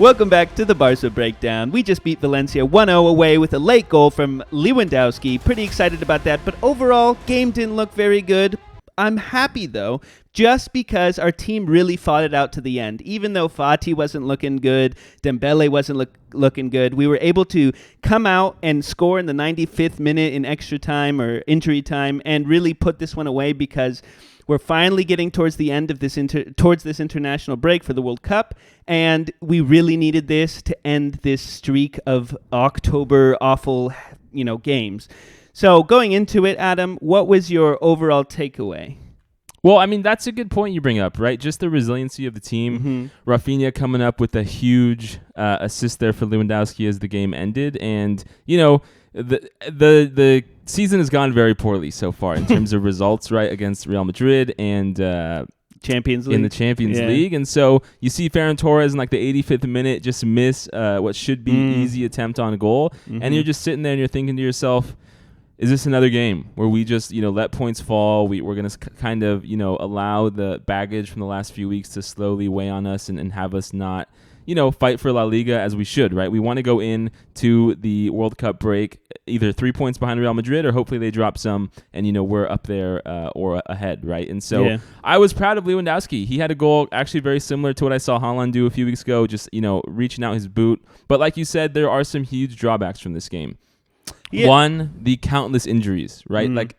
Welcome back to the Barca Breakdown. We just beat Valencia 1-0 away with a late goal from Lewandowski. Pretty excited about that, but overall, game didn't look very good. I'm happy, though, just because our team really fought it out to the end. Even though Fati wasn't looking good, Dembele wasn't looking good, we were able to come out and score in the 95th minute in extra time or injury time and really put this one away because we're finally getting towards the end of this international break for the World Cup, and we really needed this to end this streak of October awful, games. So going into it, Adam, what was your overall takeaway? Well, I mean, that's a good point you bring up, right? Just the resiliency of the team. Mm-hmm. Raphinha coming up with a huge assist there for Lewandowski as the game ended. And, the season has gone very poorly so far in terms of results, right, against Real Madrid and Champions League. In the Champions League. And so you see Ferran Torres in like the 85th minute just miss what should be easy attempt on goal. Mm-hmm. And you're just sitting there and you're thinking to yourself, is this another game where we just, let points fall? We're going to kind of, allow the baggage from the last few weeks to slowly weigh on us and have us not, fight for La Liga as we should, right? We want to go in to the World Cup break either 3 points behind Real Madrid or hopefully they drop some and, we're up there or ahead, right? And so I was proud of Lewandowski. He had a goal actually very similar to what I saw Haaland do a few weeks ago, just, reaching out his boot. But like you said, there are some huge drawbacks from this game. Yeah. One, the countless injuries, right? Like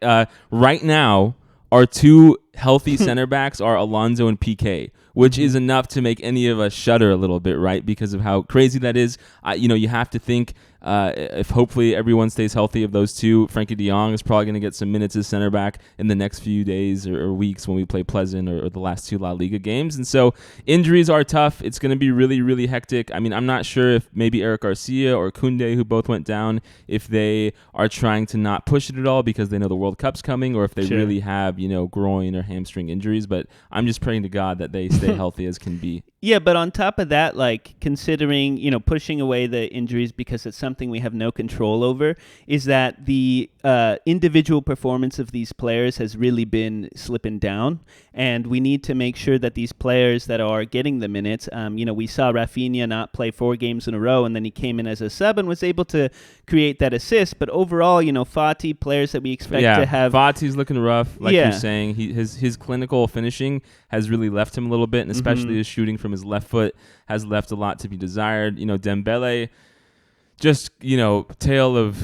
right now, our two healthy center backs are Alonso and PK, which is enough to make any of us shudder a little bit, right? Because of how crazy that is. You have to think if hopefully everyone stays healthy of those two, Frankie de Jong is probably going to get some minutes as center back in the next few days or weeks when we play Pleasant or the last two La Liga games. And so injuries are tough. It's going to be really, really hectic. I mean, I'm not sure if maybe Eric Garcia or Koundé, who both went down, if they are trying to not push it at all because they know the World Cup's coming or if they really have, groin or hamstring injuries. But I'm just praying to God that they stay healthy as can be. Yeah, but on top of that, like considering, pushing away the injuries because it's something we have no control over, is that the individual performance of these players has really been slipping down. And we need to make sure that these players that are getting the minutes, we saw Raphinha not play 4 games in a row, and then he came in as a sub and was able to create that assist. But overall, Fati, players that we expect to have. Fati's looking rough, like you're saying. His clinical finishing has really left him a little bit, and especially his shooting from his left foot has left a lot to be desired. Dembele, just, tale of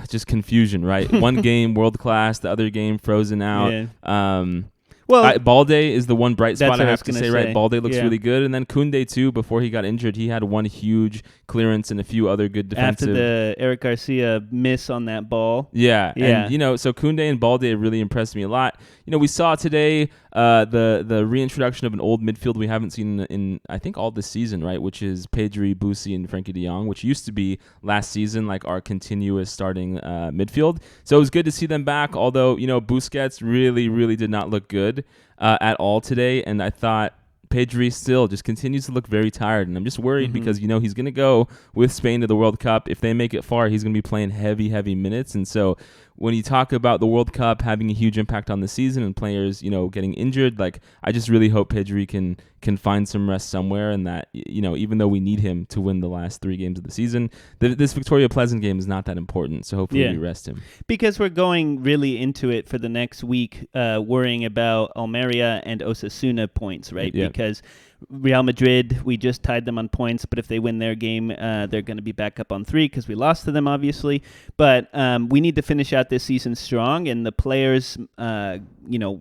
just confusion, right? One game world class, the other game frozen out. Yeah. Balde is the one bright spot I have to say, right? Balde looks really good. And then Koundé, too, before he got injured, he had one huge clearance and a few other good defensive. After the Eric Garcia miss on that ball. Yeah. And, so Koundé and Balde really impressed me a lot. We saw today the reintroduction of an old midfield we haven't seen in I think, all this season, right? Which is Pedri, Busi, and Frankie de Jong, which used to be last season, like our continuous starting midfield. So it was good to see them back, although, Busquets really, really did not look good at all today. And I thought Pedri still just continues to look very tired. And I'm just worried because, he's going to go with Spain to the World Cup. If they make it far, he's going to be playing heavy, heavy minutes. And so when you talk about the World Cup having a huge impact on the season and players, getting injured, like I just really hope Pedri can find some rest somewhere, and that, even though we need him to win the last 3 games of the season, this Victoria Pleasant game is not that important. So hopefully we rest him. Because we're going really into it for the next week, worrying about Almeria and Osasuna points, right? Yeah. Because Real Madrid, we just tied them on points, but if they win their game, they're going to be back up on 3 because we lost to them, obviously. But we need to finish out this season strong, and the players,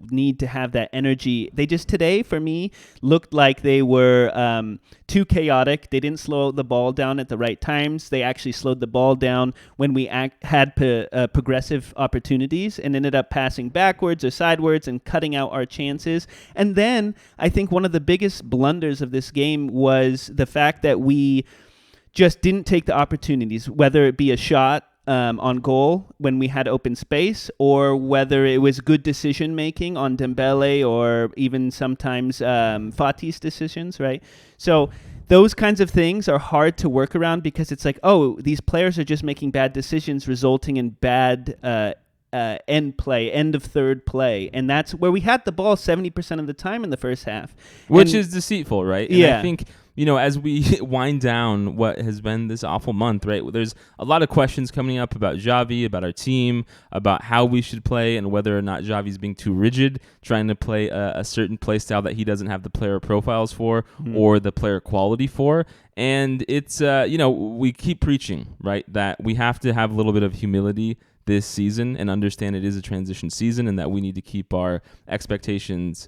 need to have that energy. They just today, for me, looked like they were too chaotic. They didn't slow the ball down at the right times. They actually slowed the ball down when we had progressive opportunities and ended up passing backwards or sideways and cutting out our chances. And then I think one of the biggest blunders of this game was the fact that we just didn't take the opportunities, whether it be a shot on goal when we had open space, or whether it was good decision making on Dembele or even sometimes Fati's decisions, right? So those kinds of things are hard to work around because it's like, oh, these players are just making bad decisions resulting in bad end of third play. And that's where we had the ball 70% of the time in the first half. Which is deceitful, right? And I think as we wind down what has been this awful month, right? There's a lot of questions coming up about Xavi, about our team, about how we should play, and whether or not Xavi's being too rigid, trying to play a certain play style that he doesn't have the player profiles for or the player quality for. And it's, we keep preaching, right, that we have to have a little bit of humility this season and understand it is a transition season and that we need to keep our expectations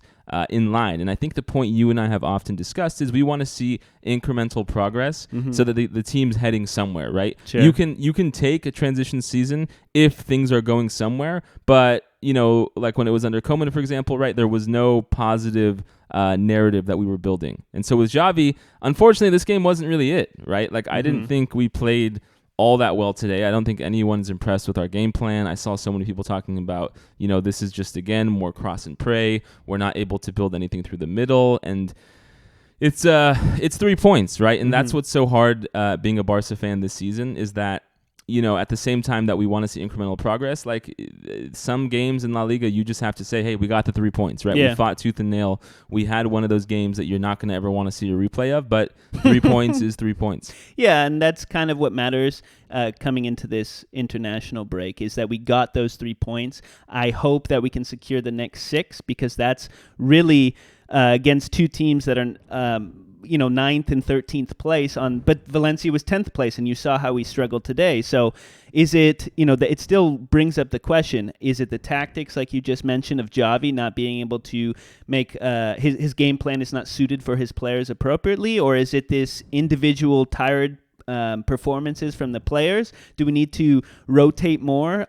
in line. And I think the point you and I have often discussed is we want to see incremental progress so that the team's heading somewhere, right? Sure. You can take a transition season if things are going somewhere, but like when it was under Koeman, for example, right, there was no positive narrative that we were building. And so with Xavi, unfortunately, this game wasn't really it, right? Like I didn't think we played all that well today. I don't think anyone's impressed with our game plan. I saw so many people talking about, this is just, again, more cross and pray. We're not able to build anything through the middle. And it's 3 points, right? And that's what's so hard being a Barca fan this season is that, at the same time that we want to see incremental progress, like some games in La Liga, you just have to say, hey, we got the 3 points, right? Yeah. We fought tooth and nail. We had one of those games that you're not going to ever want to see a replay of, but 3 points is 3 points. Yeah, and that's kind of what matters coming into this international break is that we got those 3 points. I hope that we can secure the next 6 because that's really against two teams that are 9th and 13th place but Valencia was 10th place, and you saw how we struggled today. So is it, it still brings up the question, is it the tactics like you just mentioned of Xavi not being able to make his game plan is not suited for his players appropriately, or is it this individual tired performances from the players? Do we need to rotate more?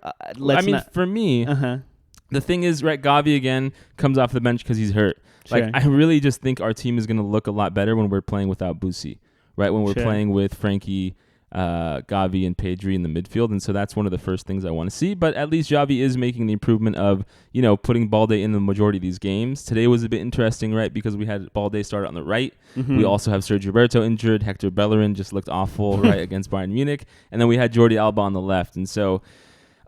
For me, the thing is, right, Gavi again comes off the bench because he's hurt. Sure. Like I really just think our team is going to look a lot better when we're playing without Busi, right? When we're playing with Frankie, Gavi, and Pedri in the midfield, and so that's one of the first things I want to see. But at least Xavi is making the improvement of putting Balde in the majority of these games. Today was a bit interesting, right? Because we had Balde start on the right. We also have Sergio Roberto injured. Hector Bellerin just looked awful, right, against Bayern Munich, and then we had Jordi Alba on the left, and so.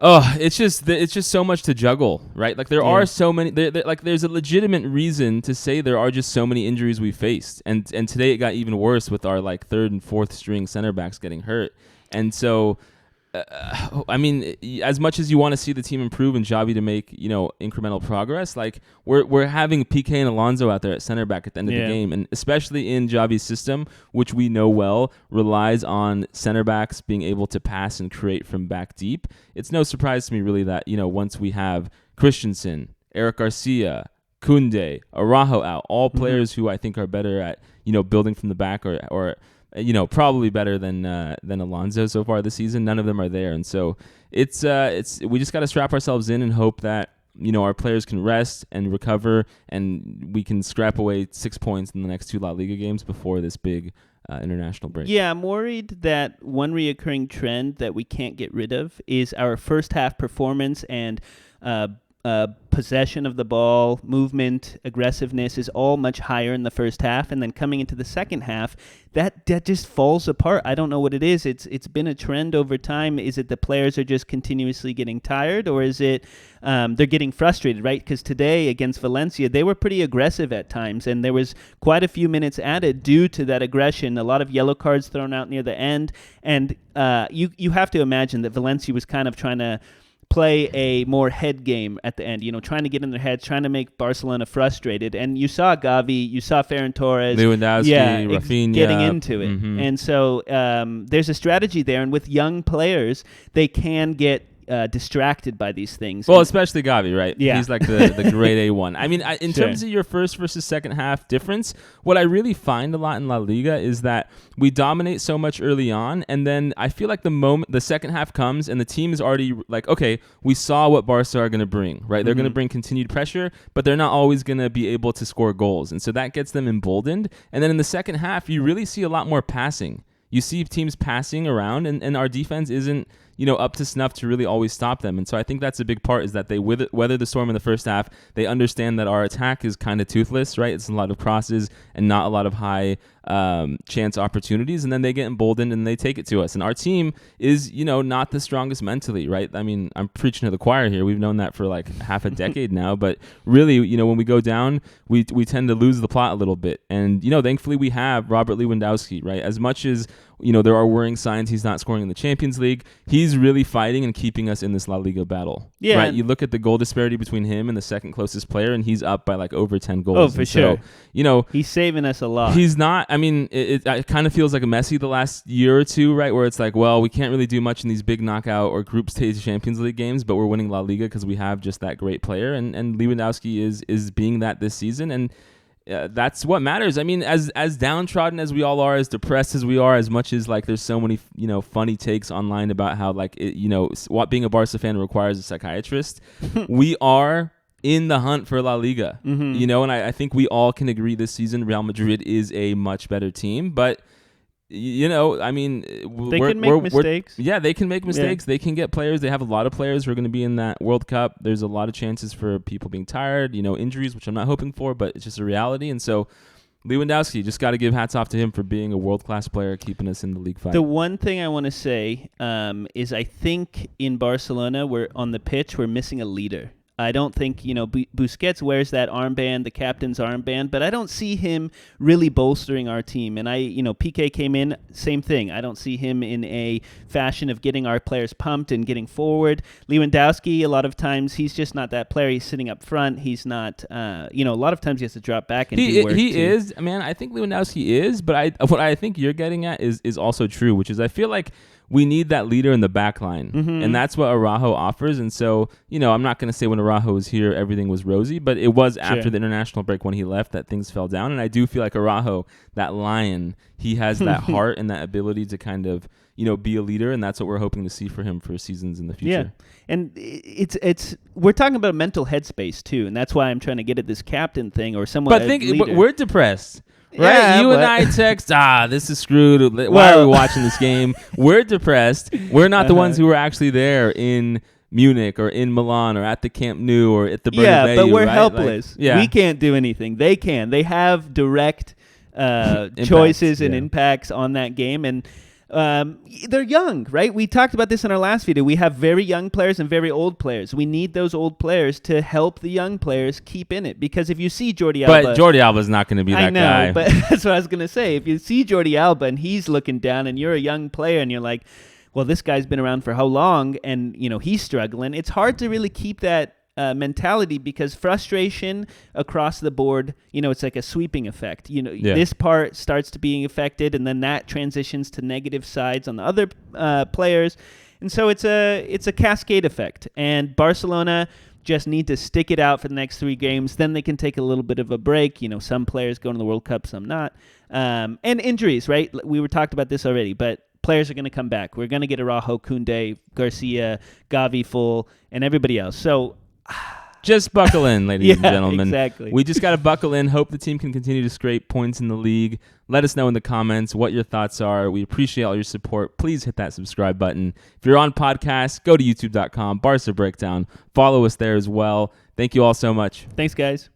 Oh, it's just so much to juggle, right? Like there are so many. There's a legitimate reason to say there are just so many injuries we faced, and today it got even worse with our like 3rd and 4th string center backs getting hurt, and so. As much as you want to see the team improve and Xavi to make incremental progress, like we're having PK and Alonso out there at center back at the end of the game, and especially in Xavi's system, which we know well relies on center backs being able to pass and create from back deep. It's no surprise to me really that once we have Christensen, Eric Garcia, Koundé, Araujo out, all players who I think are better at building from the back or probably better than Alonso so far this season. None of them are there, and so it's we just got to strap ourselves in and hope that our players can rest and recover, and we can scrap away 6 points in the next 2 La Liga games before this big international break. Yeah, I'm worried that one reoccurring trend that we can't get rid of is our first half performance and possession of the ball, movement, aggressiveness is all much higher in the first half, and then coming into the second half, that just falls apart. I don't know what it is. It's been a trend over time. Is it the players are just continuously getting tired, or is it they're getting frustrated, right? Because today against Valencia, they were pretty aggressive at times, and there was quite a few minutes added due to that aggression. A lot of yellow cards thrown out near the end, and you have to imagine that Valencia was kind of trying to play a more head game at the end, trying to get in their heads, trying to make Barcelona frustrated. And you saw Gavi, you saw Ferran Torres, Lewandowski, Raphinha, getting into it. And so there's a strategy there. And with young players, they can get distracted by these things. Well, especially Gavi, right? Yeah. He's like the grade A1. I mean, in terms of your first versus second half difference, what I really find a lot in La Liga is that we dominate so much early on, and then I feel like the moment the second half comes and the team is already like, okay, we saw what Barca are going to bring, right? They're going to bring continued pressure, but they're not always going to be able to score goals, and so that gets them emboldened. And then in the second half, you really see a lot more passing. You see teams passing around, and our defense isn't, up to snuff to really always stop them. And so I think that's a big part, is that they weather the storm in the first half. They understand that our attack is kind of toothless, right? It's a lot of crosses and not a lot of high chance opportunities, and then they get emboldened and they take it to us. And our team is, not the strongest mentally, right? I mean, I'm preaching to the choir here. We've known that for like half a decade now, but really, when we go down, we tend to lose the plot a little bit. And, thankfully we have Robert Lewandowski, right? As much as, there are worrying signs he's not scoring in the Champions League, he's really fighting and keeping us in this La Liga battle. Yeah. Right? You look at the goal disparity between him and the second closest player, and he's up by like over 10 goals. Oh, for sure. So, he's saving us a lot. He's not, I mean, it kind of feels like a Messi the last year or two, right? Where it's like, well, we can't really do much in these big knockout or group stage Champions League games, but we're winning La Liga because we have just that great player. And Lewandowski is being that this season. And that's what matters. I mean, as downtrodden as we all are, as depressed as we are, as much as like there's so many funny takes online about how like what being a Barca fan requires a psychiatrist, we are in the hunt for La Liga. Mm-hmm. And I think we all can agree this season Real Madrid is a much better team, but I mean, they can make mistakes. Yeah, they can make mistakes. Yeah. They can get players. They have a lot of players who are going to be in that World Cup. There's a lot of chances for people being tired, injuries, which I'm not hoping for, but it's just a reality. And so Lewandowski, just got to give hats off to him for being a world-class player, keeping us in the league fight. The one thing I want to say is I think in Barcelona, we're on the pitch, we're missing a leader. I don't think, Busquets wears that armband, the captain's armband, but I don't see him really bolstering our team. And PK came in, same thing. I don't see him in a fashion of getting our players pumped and getting forward. Lewandowski, a lot of times, he's just not that player. He's sitting up front. He's not, a lot of times he has to drop back and do work. He is, man, I think Lewandowski is, but what I think you're getting at is also true, which is I feel like we need that leader in the back line, and that's what Araujo offers. And so, I'm not going to say when Araujo was here, everything was rosy, but it was after the international break when he left that things fell down. And I do feel like Araujo, that lion, he has that heart and that ability to kind of, be a leader. And that's what we're hoping to see for him for seasons in the future. Yeah. And it's we're talking about mental headspace too. And that's why I'm trying to get at this captain thing or someone. But we're depressed. Right, yeah, you and I text, this is screwed. Why are we watching this game? We're depressed. We're not the ones who were actually there in Munich or in Milan or at the Camp Nou or at the Bernabeu. Yeah, but we're right? helpless. We can't do anything. They can. They have direct choices and impacts on that game, and they're young, right? We talked about this in our last video. We have very young players and very old players. We need those old players to help the young players keep in it. Because if you see Jordi Alba... But Jordi Alba's not going to be that guy. I know, but that's what I was going to say. If you see Jordi Alba and he's looking down and you're a young player and you're like, well, this guy's been around for how long? And, he's struggling. It's hard to really keep that mentality because frustration across the board, it's like a sweeping effect. This part starts to being affected and then that transitions to negative sides on the other players. And so it's a cascade effect. And Barcelona just need to stick it out for the next 3 games. Then they can take a little bit of a break. Some players go to the World Cup, some not. And injuries, right? We were talked about this already, but players are going to come back. We're going to get Araujo, Koundé, Garcia, Gavi full, and everybody else. So just buckle in, ladies and gentlemen. Exactly. We just got to buckle in. Hope the team can continue to scrape points in the league. Let us know in the comments what your thoughts are. We appreciate all your support. Please hit that subscribe button. If you're on podcasts, go to youtube.com, Barca Breakdown. Follow us there as well. Thank you all so much. Thanks, guys.